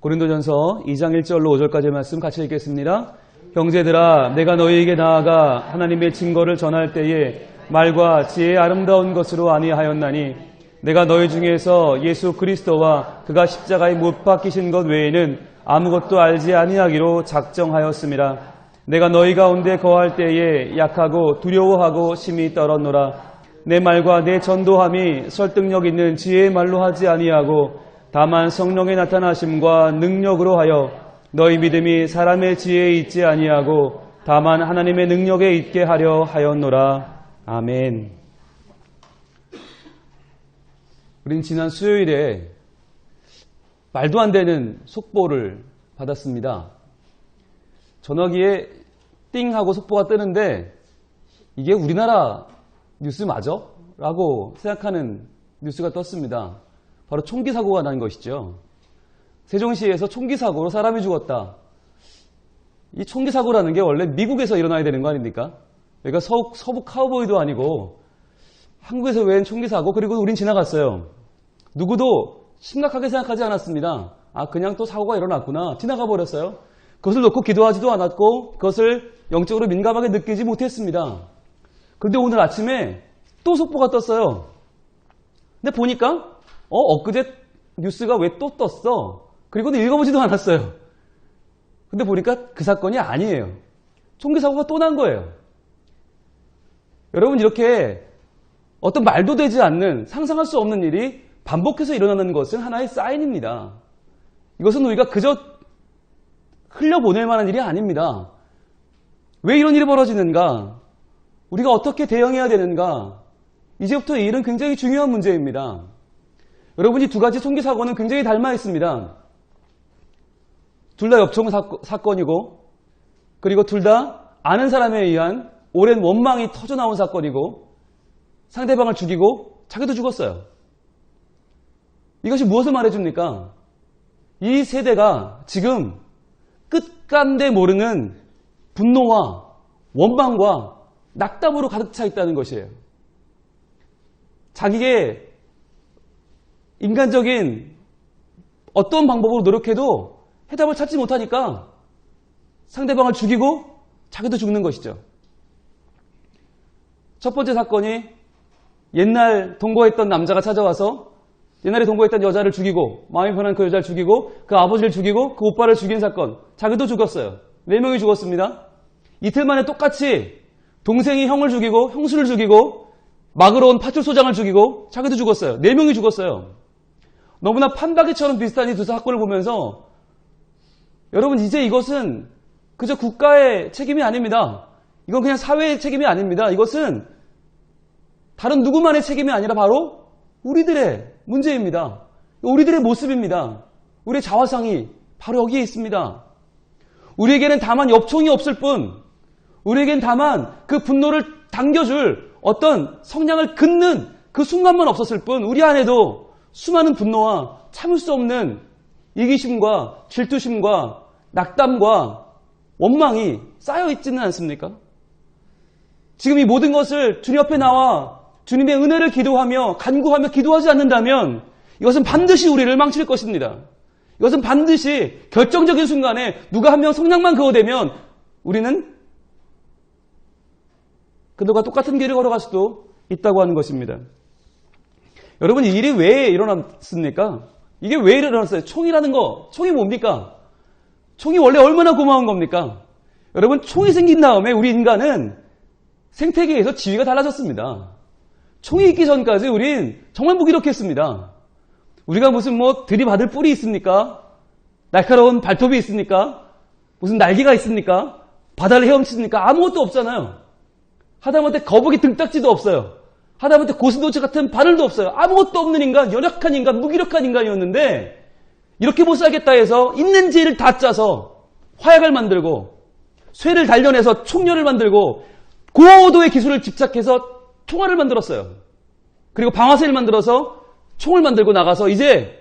고린도전서 2장 1절로 5절까지의 말씀 같이 읽겠습니다. 형제들아, 내가 너희에게 나아가 하나님의 증거를 전할 때에 말과 지혜의 아름다운 것으로 아니하였나니 내가 너희 중에서 예수 그리스도와 그가 십자가에 못 박히신 것 외에는 아무것도 알지 아니하기로 작정하였음이라. 내가 너희 가운데 거할 때에 약하고 두려워하고 심히 떨었노라. 내 말과 내 전도함이 설득력 있는 지혜의 말로 하지 아니하고 다만 성령의 나타나심과 능력으로 하여 너희 믿음이 사람의 지혜에 있지 아니하고 다만 하나님의 능력에 있게 하려 하였노라. 아멘. 우린 지난 수요일에 말도 안 되는 속보를 받았습니다. 전화기에 띵 하고 속보가 뜨는데 이게 우리나라 뉴스 맞아? 라고 생각하는 뉴스가 떴습니다. 바로 총기 사고가 난 것이죠. 세종시에서 총기 사고로 사람이 죽었다. 이 총기 사고라는 게 원래 미국에서 일어나야 되는 거 아닙니까? 그러니까 서부 카우보이도 아니고 한국에서 웬 총기 사고, 그리고 우린 지나갔어요. 누구도 심각하게 생각하지 않았습니다. 아, 그냥 또 사고가 일어났구나. 지나가 버렸어요. 그것을 놓고 기도하지도 않았고 그것을 영적으로 민감하게 느끼지 못했습니다. 그런데 오늘 아침에 또 속보가 떴어요. 근데 보니까 엊그제 뉴스가 왜 또 떴어? 그리고는 읽어보지도 않았어요. 근데 보니까 그 사건이 아니에요. 총기 사고가 또 난 거예요. 여러분, 이렇게 어떤 말도 되지 않는, 상상할 수 없는 일이 반복해서 일어나는 것은 하나의 사인입니다. 이것은 우리가 그저 흘려보낼 만한 일이 아닙니다. 왜 이런 일이 벌어지는가? 우리가 어떻게 대응해야 되는가? 이제부터 이 일은 굉장히 중요한 문제입니다. 여러분, 이 두 가지 총기 사고는 굉장히 닮아 있습니다. 둘 다 엽총 사건이고, 그리고 둘 다 아는 사람에 의한 오랜 원망이 터져나온 사건이고, 상대방을 죽이고 자기도 죽었어요. 이것이 무엇을 말해줍니까? 이 세대가 지금 끝간데 모르는 분노와 원망과 낙담으로 가득 차 있다는 것이에요. 자기의 인간적인 어떤 방법으로 노력해도 해답을 찾지 못하니까 상대방을 죽이고 자기도 죽는 것이죠. 첫 번째 사건이 옛날 동거했던 남자가 찾아와서 옛날에 동거했던 여자를 죽이고, 마음이 편한 그 여자를 죽이고, 그 아버지를 죽이고, 그 오빠를 죽인 사건. 자기도 죽었어요. 4명이 죽었습니다. 이틀 만에 똑같이 동생이 형을 죽이고, 형수를 죽이고, 막으로 온 파출소장을 죽이고, 자기도 죽었어요. 4명이 죽었어요. 너무나 판박이처럼 비슷한 이 두 사건을 보면서 여러분, 이제 이것은 그저 국가의 책임이 아닙니다. 이건 그냥 사회의 책임이 아닙니다. 이것은 다른 누구만의 책임이 아니라 바로 우리들의 문제입니다. 우리들의 모습입니다. 우리의 자화상이 바로 여기에 있습니다. 우리에게는 다만 엽총이 없을 뿐, 우리에게는 다만 그 분노를 당겨줄 어떤 성량을 긋는 그 순간만 없었을 뿐, 우리 안에도 수많은 분노와 참을 수 없는 이기심과 질투심과 낙담과 원망이 쌓여있지는 않습니까? 지금 이 모든 것을 주님 앞에 나와 주님의 은혜를 기도하며 간구하며 기도하지 않는다면 이것은 반드시 우리를 망칠 것입니다. 이것은 반드시 결정적인 순간에 누가 한 명 성량만 그어대면 우리는 그들과 똑같은 길을 걸어갈 수도 있다고 하는 것입니다. 여러분, 이 일이 왜 일어났습니까? 이게 왜 일어났어요? 총이라는 거, 총이 뭡니까? 총이 원래 얼마나 고마운 겁니까? 여러분, 총이 생긴 다음에 우리 인간은 생태계에서 지위가 달라졌습니다. 총이 있기 전까지 우린 정말 무기력했습니다. 우리가 무슨 들이받을 뿔이 있습니까? 날카로운 발톱이 있습니까? 무슨 날개가 있습니까? 바다를 헤엄칩니까? 아무것도 없잖아요. 하다못해 거북이 등딱지도 없어요. 하다못해 고슴도치 같은 바늘도 없어요. 아무것도 없는 인간, 연약한 인간, 무기력한 인간이었는데 이렇게 못 살겠다 해서 있는 지혜를 다 짜서 화약을 만들고 쇠를 단련해서 총열을 만들고 고도의 기술을 집착해서 총알을 만들었어요. 그리고 방아쇠를 만들어서 총을 만들고 나가서 이제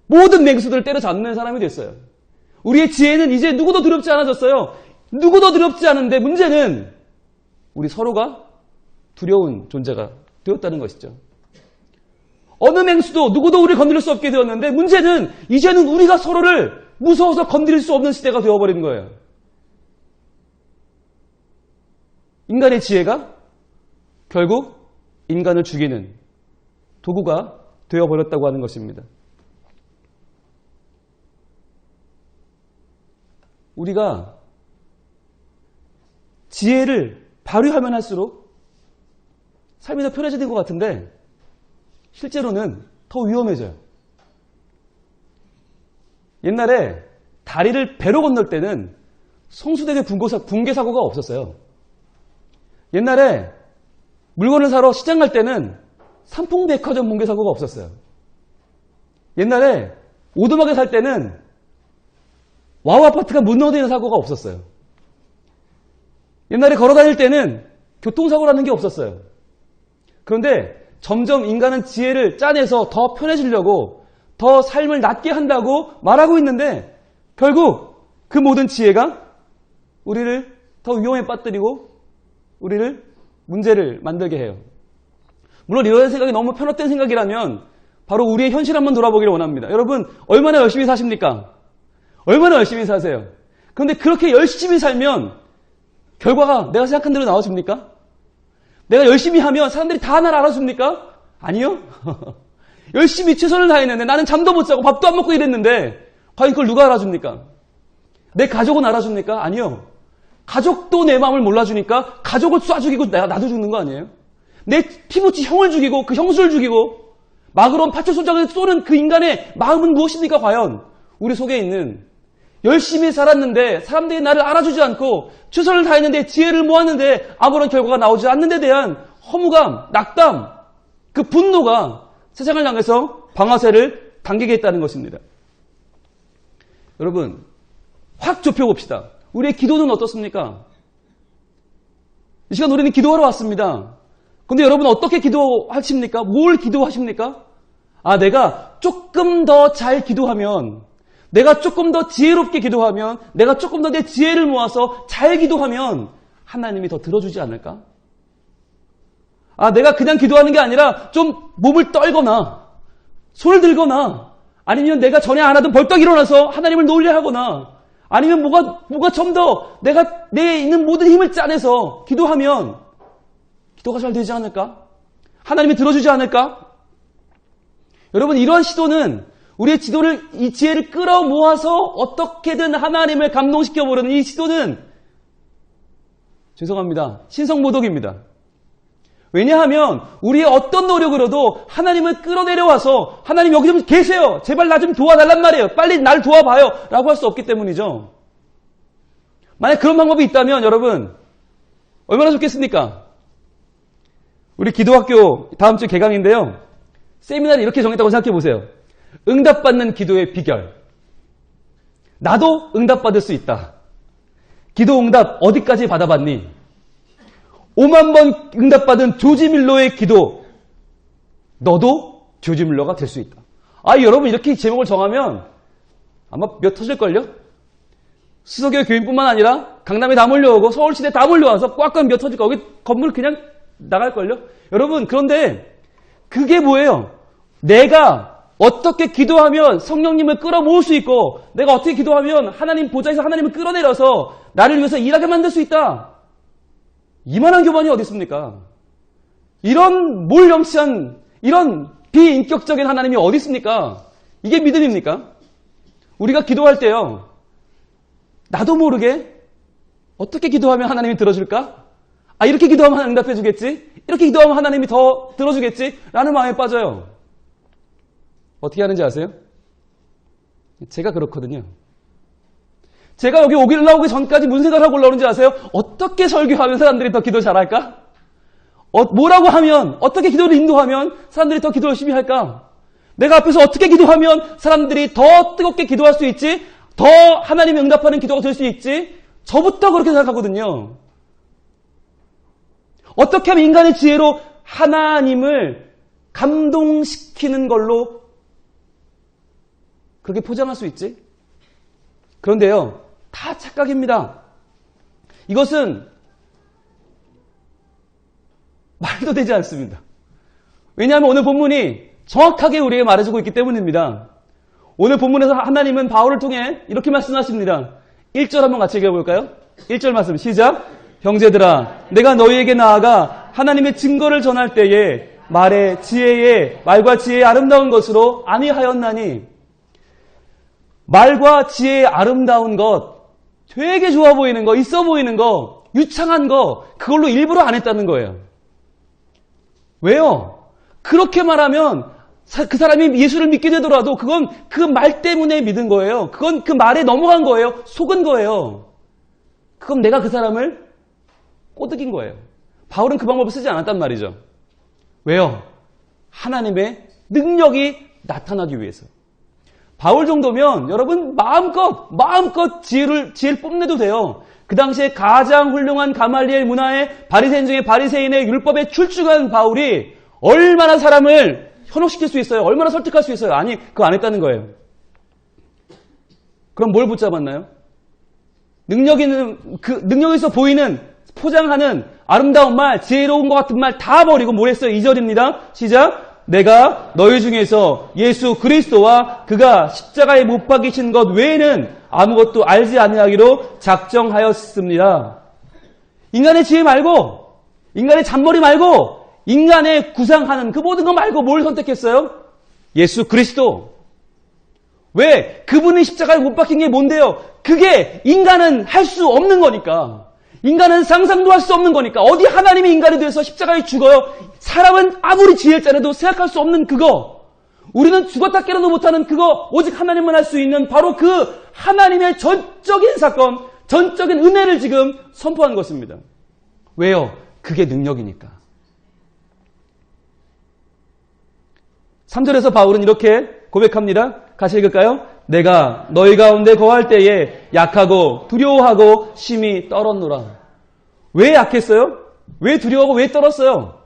모든 맹수들을 때려잡는 사람이 됐어요. 우리의 지혜는 이제 누구도 두렵지 않아졌어요. 누구도 두렵지 않은데 문제는 우리 서로가 두려운 존재가 되었다는 것이죠. 어느 맹수도 누구도 우리를 건드릴 수 없게 되었는데 문제는 이제는 우리가 서로를 무서워서 건드릴 수 없는 시대가 되어버린 거예요. 인간의 지혜가 결국 인간을 죽이는 도구가 되어버렸다고 하는 것입니다. 우리가 지혜를 발휘하면 할수록 삶이 더 편해지는 것 같은데 실제로는 더 위험해져요. 옛날에 다리를 배로 건널 때는 성수대교 붕괴 사고가 없었어요. 옛날에 물건을 사러 시장 갈 때는 삼풍백화점 붕괴 사고가 없었어요. 옛날에 오두막에 살 때는 와우 아파트가 무너지는 사고가 없었어요. 옛날에 걸어 다닐 때는 교통사고라는 게 없었어요. 그런데 점점 인간은 지혜를 짜내서 더 편해지려고 더 삶을 낫게 한다고 말하고 있는데 결국 그 모든 지혜가 우리를 더 위험에 빠뜨리고 우리를 문제를 만들게 해요. 물론 이런 생각이 너무 편협된 생각이라면 바로 우리의 현실 한번 돌아보기를 원합니다. 여러분 얼마나 열심히 사십니까? 얼마나 열심히 사세요? 그런데 그렇게 열심히 살면 결과가 내가 생각한 대로 나와집니까? 내가 열심히 하면 사람들이 다 나를 알아줍니까? 아니요. 열심히 최선을 다했는데 나는 잠도 못 자고 밥도 안 먹고 이랬는데 과연 그걸 누가 알아줍니까? 내 가족은 알아줍니까? 아니요. 가족도 내 마음을 몰라주니까 가족을 쏴 죽이고 나도 죽는 거 아니에요? 내 피부치 형을 죽이고 그 형수를 죽이고 막으로 파출소장을 쏘는 그 인간의 마음은 무엇입니까? 과연 우리 속에 있는 열심히 살았는데 사람들이 나를 알아주지 않고 최선을 다했는데 지혜를 모았는데 아무런 결과가 나오지 않는 데 대한 허무감, 낙담, 그 분노가 세상을 향해서 방아쇠를 당기게 했다는 것입니다. 여러분 확 좁혀봅시다. 우리의 기도는 어떻습니까? 이 시간 우리는 기도하러 왔습니다. 그런데 여러분 어떻게 기도하십니까? 뭘 기도하십니까? 내가 조금 더 잘 기도하면, 내가 조금 더 지혜롭게 기도하면, 내가 조금 더 내 지혜를 모아서 잘 기도하면 하나님이 더 들어주지 않을까? 내가 그냥 기도하는 게 아니라 좀 몸을 떨거나 손을 들거나 아니면 내가 전에 안 하던 벌떡 일어나서 하나님을 놀래하거나 아니면 뭐가 좀 더 내가 내 있는 모든 힘을 짜내서 기도하면 기도가 잘 되지 않을까? 하나님이 들어주지 않을까? 여러분 이러한 시도는 우리의 이 지혜를 끌어모아서 어떻게든 하나님을 감동시켜보려는 이 시도는 죄송합니다. 신성모독입니다. 왜냐하면 우리의 어떤 노력으로도 하나님을 끌어내려와서 하나님 여기 좀 계세요. 제발 나 좀 도와달란 말이에요. 빨리 날 도와봐요. 라고 할 수 없기 때문이죠. 만약 그런 방법이 있다면 여러분 얼마나 좋겠습니까? 우리 기도학교 다음 주 개강인데요. 세미나를 이렇게 정했다고 생각해 보세요. 응답받는 기도의 비결. 나도 응답받을 수 있다. 기도 응답 어디까지 받아봤니? 5만 번 응답받은 조지 밀러의 기도. 너도 조지 밀러가 될 수 있다. 여러분 이렇게 제목을 정하면 아마 몇 터질걸요? 수서교 교인뿐만 아니라 강남에 다 몰려오고 서울시대 다 몰려와서 꽉꽉 몇 터질 거기 건물 그냥 나갈걸요? 여러분 그런데 그게 뭐예요? 내가 어떻게 기도하면 성령님을 끌어모을 수 있고 내가 어떻게 기도하면 하나님 보좌에서 하나님을 끌어내려서 나를 위해서 일하게 만들 수 있다. 이만한 교만이 어디 있습니까? 이런 몰령치한 이런 비인격적인 하나님이 어디 있습니까? 이게 믿음입니까? 우리가 기도할 때요. 나도 모르게 어떻게 기도하면 하나님이 들어줄까? 이렇게 기도하면 하나님 응답해 주겠지? 이렇게 기도하면 하나님이 더 들어주겠지? 라는 마음에 빠져요. 어떻게 하는지 아세요? 제가 그렇거든요. 제가 여기 올라오기 전까지 무슨 생각을 하고 올라오는지 아세요? 어떻게 설교하면 사람들이 더 기도 잘할까? 뭐라고 하면, 어떻게 기도를 인도하면 사람들이 더 기도 열심히 할까? 내가 앞에서 어떻게 기도하면 사람들이 더 뜨겁게 기도할 수 있지? 더 하나님이 응답하는 기도가 될 수 있지? 저부터 그렇게 생각하거든요. 어떻게 하면 인간의 지혜로 하나님을 감동시키는 걸로 그렇게 포장할 수 있지? 그런데요, 다 착각입니다. 이것은 말도 되지 않습니다. 왜냐하면 오늘 본문이 정확하게 우리에게 말해주고 있기 때문입니다. 오늘 본문에서 하나님은 바울을 통해 이렇게 말씀하십니다. 1절 한번 같이 읽어볼까요? 1절 말씀 시작. 형제들아, 내가 너희에게 나아가 하나님의 증거를 전할 때에 말과 지혜의 아름다운 것으로 아니하였나니. 말과 지혜의 아름다운 것, 되게 좋아 보이는 거, 있어 보이는 거, 유창한 거, 그걸로 일부러 안 했다는 거예요. 왜요? 그렇게 말하면 그 사람이 예수를 믿게 되더라도 그건 그 말 때문에 믿은 거예요. 그건 그 말에 넘어간 거예요. 속은 거예요. 그건 내가 그 사람을 꼬드긴 거예요. 바울은 그 방법을 쓰지 않았단 말이죠. 왜요? 하나님의 능력이 나타나기 위해서. 바울 정도면 여러분 마음껏 지혜를 뽐내도 돼요. 그 당시에 가장 훌륭한 가말리엘 문화의 바리새인 중에 바리새인의 율법에 출중한 바울이 얼마나 사람을 현혹시킬 수 있어요? 얼마나 설득할 수 있어요? 아니, 그거 안 했다는 거예요. 그럼 뭘 붙잡았나요? 능력에서 보이는, 포장하는 아름다운 말, 지혜로운 것 같은 말 다 버리고 뭘 했어요? 2절입니다. 시작. 내가 너희 중에서 예수 그리스도와 그가 십자가에 못 박이신 것 외에는 아무것도 알지 아니하기로 작정하였습니다. 인간의 지혜 말고, 인간의 잔머리 말고, 인간의 구상하는 그 모든 거 말고 뭘 선택했어요? 예수 그리스도. 왜? 그분이 십자가에 못 박힌 게 뭔데요? 그게 인간은 할 수 없는 거니까. 인간은 상상도 할 수 없는 거니까. 어디 하나님이 인간이 돼서 십자가에 죽어요? 사람은 아무리 지혜를 짜내도 생각할 수 없는 그거. 우리는 죽었다 깨어나도 못하는 그거. 오직 하나님만 할 수 있는 바로 그 하나님의 전적인 사건, 전적인 은혜를 지금 선포한 것입니다. 왜요? 그게 능력이니까. 3절에서 바울은 이렇게 고백합니다. 같이 읽을까요? 내가 너희 가운데 거할 때에 약하고 두려워하고 심히 떨었노라. 왜 약했어요? 왜 두려워하고 왜 떨었어요?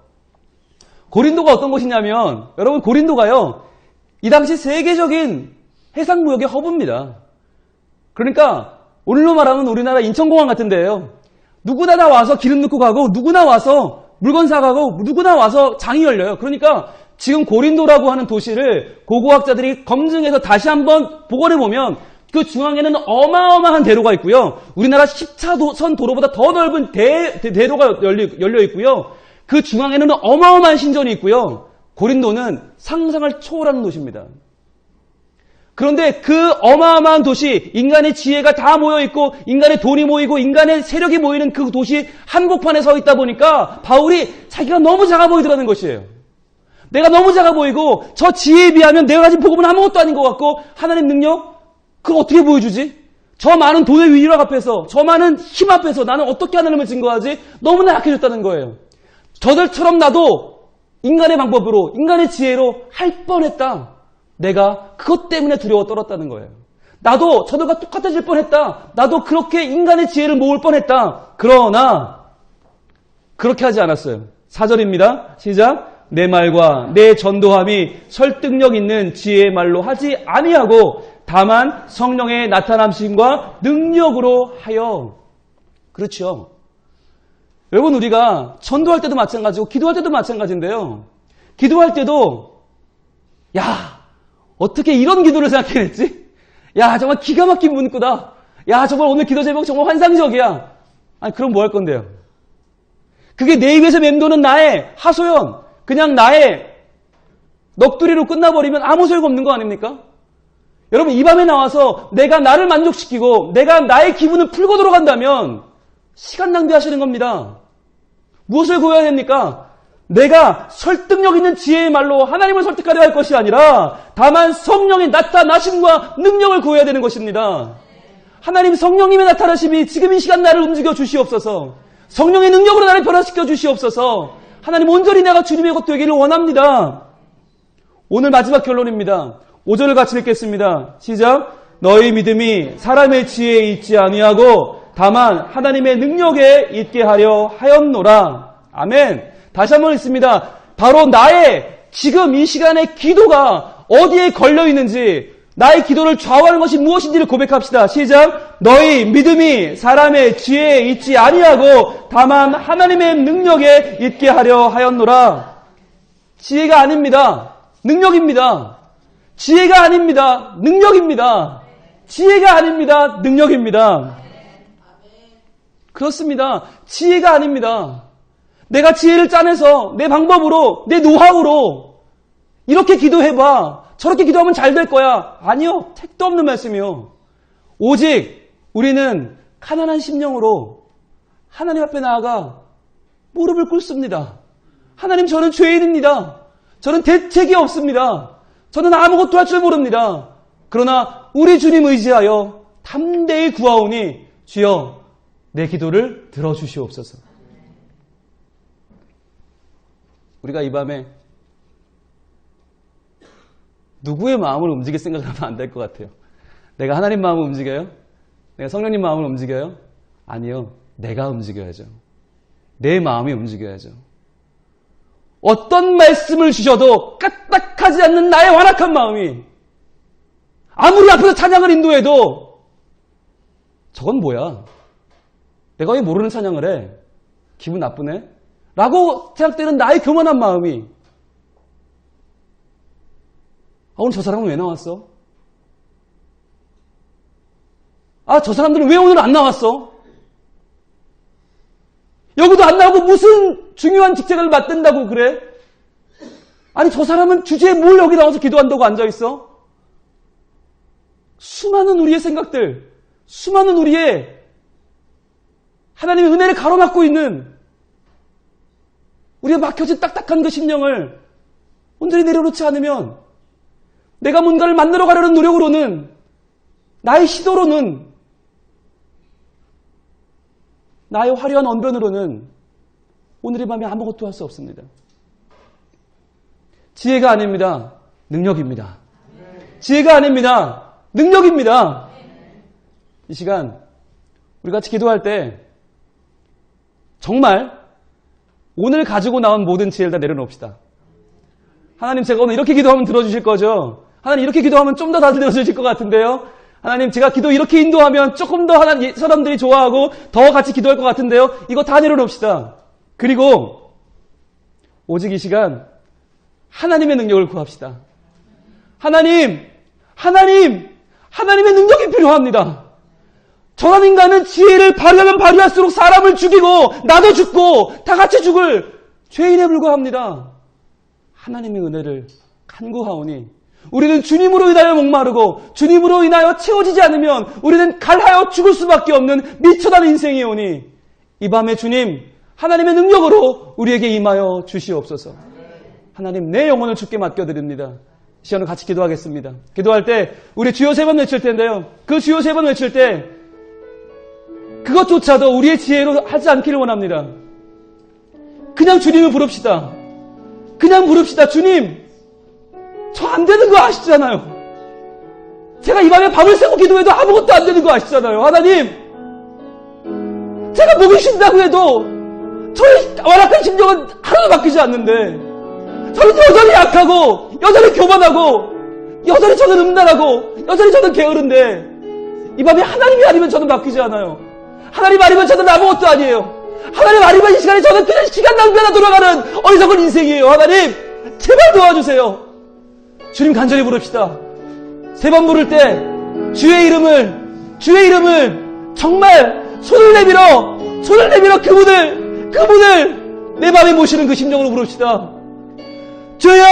고린도가 어떤 곳이냐면, 여러분 고린도가요, 이 당시 세계적인 해상무역의 허브입니다. 그러니까 오늘로 말하면 우리나라 인천공항 같은 데예요. 누구나 다 와서 기름 넣고 가고, 누구나 와서 물건 사가고, 누구나 와서 장이 열려요. 그러니까 지금 고린도라고 하는 도시를 고고학자들이 검증해서 다시 한번 복원해보면 그 중앙에는 어마어마한 대로가 있고요. 우리나라 10차선 도로보다 더 넓은 대로가 열려 있고요. 그 중앙에는 어마어마한 신전이 있고요. 고린도는 상상을 초월하는 도시입니다. 그런데 그 어마어마한 도시, 인간의 지혜가 다 모여있고 인간의 돈이 모이고 인간의 세력이 모이는 그 도시 한복판에 서 있다 보니까 바울이 자기가 너무 작아 보이더라는 것이에요. 내가 너무 작아 보이고 저 지혜에 비하면 내가 가진 복음은 아무것도 아닌 것 같고 하나님 능력? 그걸 어떻게 보여주지? 저 많은 돈의 위력 앞에서, 저 많은 힘 앞에서 나는 어떻게 하나님을 증거하지? 너무나 약해졌다는 거예요. 저들처럼 나도 인간의 방법으로, 인간의 지혜로 할 뻔했다. 내가 그것 때문에 두려워 떨었다는 거예요. 나도 저들과 똑같아질 뻔했다. 나도 그렇게 인간의 지혜를 모을 뻔했다. 그러나 그렇게 하지 않았어요. 4절입니다. 시작. 내 말과 내 전도함이 설득력 있는 지혜의 말로 하지 아니하고 다만 성령의 나타남심과 능력으로 하여. 그렇죠. 여러분 우리가 전도할 때도 마찬가지고 기도할 때도 마찬가지인데요. 기도할 때도 야 어떻게 이런 기도를 생각해냈지? 야 정말 기가 막힌 문구다. 야 정말 오늘 기도 제목 정말 환상적이야. 아니 그럼 뭐 할 건데요? 그게 내 입에서 맴도는 나의 하소연, 그냥 나의 넋두리로 끝나버리면 아무 소용 없는 거 아닙니까? 여러분 이 밤에 나와서 내가 나를 만족시키고 내가 나의 기분을 풀고 들어간다면 시간 낭비하시는 겁니다. 무엇을 구해야 됩니까? 내가 설득력 있는 지혜의 말로 하나님을 설득하려 할 것이 아니라 다만 성령의 나타나심과 능력을 구해야 되는 것입니다. 하나님 성령님의 나타나심이 지금 이 시간 나를 움직여 주시옵소서. 성령의 능력으로 나를 변화시켜 주시옵소서. 하나님 온전히 내가 주님의 것 되기를 원합니다. 오늘 마지막 결론입니다. 5절을 같이 읽겠습니다. 시작. 너희 믿음이 사람의 지혜에 있지 아니하고 다만 하나님의 능력에 있게 하려 하였노라. 아멘. 다시 한번 읽습니다. 바로 나의 지금 이 시간의 기도가 어디에 걸려 있는지, 나의 기도를 좌우하는 것이 무엇인지를 고백합시다. 시작. 너희 믿음이 사람의 지혜에 있지 아니하고 다만 하나님의 능력에 있게 하려 하였노라. 지혜가 아닙니다. 능력입니다. 지혜가 아닙니다. 능력입니다. 지혜가 아닙니다. 능력입니다. 그렇습니다. 지혜가 아닙니다. 내가 지혜를 짜내서 내 방법으로, 내 노하우로 이렇게 기도해봐. 저렇게 기도하면 잘 될 거야. 아니요. 택도 없는 말씀이요. 오직 우리는 가난한 심령으로 하나님 앞에 나아가 무릎을 꿇습니다. 하나님, 저는 죄인입니다. 저는 대책이 없습니다. 저는 아무것도 할 줄 모릅니다. 그러나 우리 주님 의지하여 담대히 구하오니 주여 내 기도를 들어주시옵소서. 우리가 이 밤에 누구의 마음을 움직일 생각을 하면 안 될 것 같아요. 내가 하나님 마음을 움직여요? 내가 성령님 마음을 움직여요? 아니요. 내가 움직여야죠. 내 마음이 움직여야죠. 어떤 말씀을 주셔도 까딱하지 않는 나의 완악한 마음이 아무리 앞에서 찬양을 인도해도 저건 뭐야? 내가 왜 모르는 찬양을 해? 기분 나쁘네? 라고 생각되는 나의 교만한 마음이 오늘 저 사람은 왜 나왔어? 저 사람들은 왜 오늘 안 나왔어? 여기도 안 나오고 무슨 중요한 직책을 맡는다고 그래? 아니, 저 사람은 주제에 뭘 여기 나와서 기도한다고 앉아있어? 수많은 우리의 생각들, 수많은 우리의 하나님의 은혜를 가로막고 있는 우리가 막혀진 딱딱한 그 심령을 온전히 내려놓지 않으면 내가 뭔가를 만들어 가려는 노력으로는, 나의 시도로는, 나의 화려한 언변으로는 오늘 이 밤에 아무것도 할 수 없습니다. 지혜가 아닙니다. 능력입니다. 지혜가 아닙니다. 능력입니다. 이 시간 우리 같이 기도할 때 정말 오늘 가지고 나온 모든 지혜를 다 내려놓읍시다. 하나님, 제가 오늘 이렇게 기도하면 들어주실 거죠? 하나님, 이렇게 기도하면 좀 더 들어주실 것 같은데요? 하나님, 제가 기도 이렇게 인도하면 조금 더 사람들이 좋아하고 더 같이 기도할 것 같은데요? 이거 다 내려놓읍시다. 그리고 오직 이 시간 하나님의 능력을 구합시다. 하나님의 능력이 필요합니다. 저런 인간은 지혜를 발휘하면 발휘할수록 사람을 죽이고 나도 죽고 다 같이 죽을 죄인에 불과합니다. 하나님의 은혜를 간구하오니 우리는 주님으로 인하여 목마르고 주님으로 인하여 채워지지 않으면 우리는 갈하여 죽을 수밖에 없는 미쳐다는 인생이오니 이 밤에 주님, 하나님의 능력으로 우리에게 임하여 주시옵소서. 하나님, 내 영혼을 주께 맡겨드립니다. 이 시간을 같이 기도하겠습니다. 기도할 때 우리 주여 3번 외칠 텐데요. 그 주여 3번 외칠 때 그것조차도 우리의 지혜로 하지 않기를 원합니다. 그냥 주님을 부릅시다. 그냥 부릅시다. 주님, 저 안 되는 거 아시잖아요. 제가 이 밤에 밤을 새고 기도해도 아무것도 안 되는 거 아시잖아요. 하나님, 제가 목이 쉰다고 해도 저의 완악한 심정은 하나도 바뀌지 않는데 저는 여전히 약하고 여전히 교만하고 여전히 저는 음란하고 여전히 저는 게으른데 이 밤에 하나님이 아니면 저는 바뀌지 않아요. 하나님 아니면 저는 아무것도 아니에요. 하나님 아니면 이 시간에 저는 그냥 시간 낭비하다 돌아가는 어리석은 인생이에요. 하나님, 제발 도와주세요. 주님 간절히 부릅시다. 3번 부를 때 주의 이름을 정말 손을 내밀어 그분을 내 마음에 모시는 그 심정으로 부릅시다. 주여!